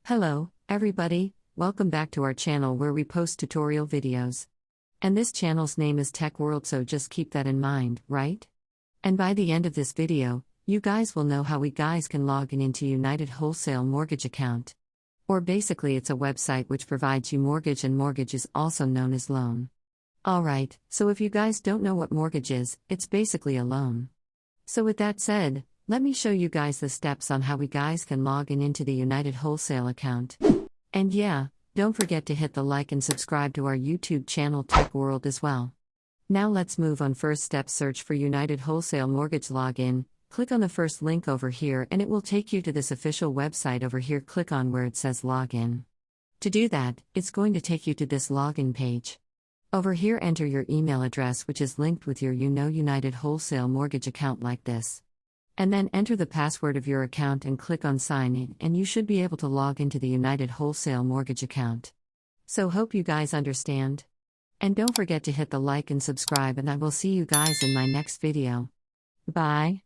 Hello, everybody, welcome back to our channel where we post tutorial videos. And this channel's name is Tech World, so just keep that in mind, right? And by the end of this video, you guys will know how we guys can log in into United Wholesale mortgage account. Or basically it's a website which provides you mortgage, and mortgage is also known as loan. Alright, so if you guys don't know what mortgage is, it's basically a loan. So with that said, let me show you guys the steps on how we guys can log in into the United Wholesale account. And yeah, don't forget to hit the like and subscribe to our YouTube channel Tech World as well. Now let's move on. First step, search for United Wholesale Mortgage Login, click on the first link over here and it will take you to this official website over here. Click on where it says login. To do that, it's going to take you to this login page. Over here enter your email address which is linked with your United Wholesale mortgage account like this. And then enter the password of your account and click on sign in, and you should be able to log into the United Wholesale mortgage account. So hope you guys understand. And don't forget to hit the like and subscribe, and I will see you guys in my next video. Bye.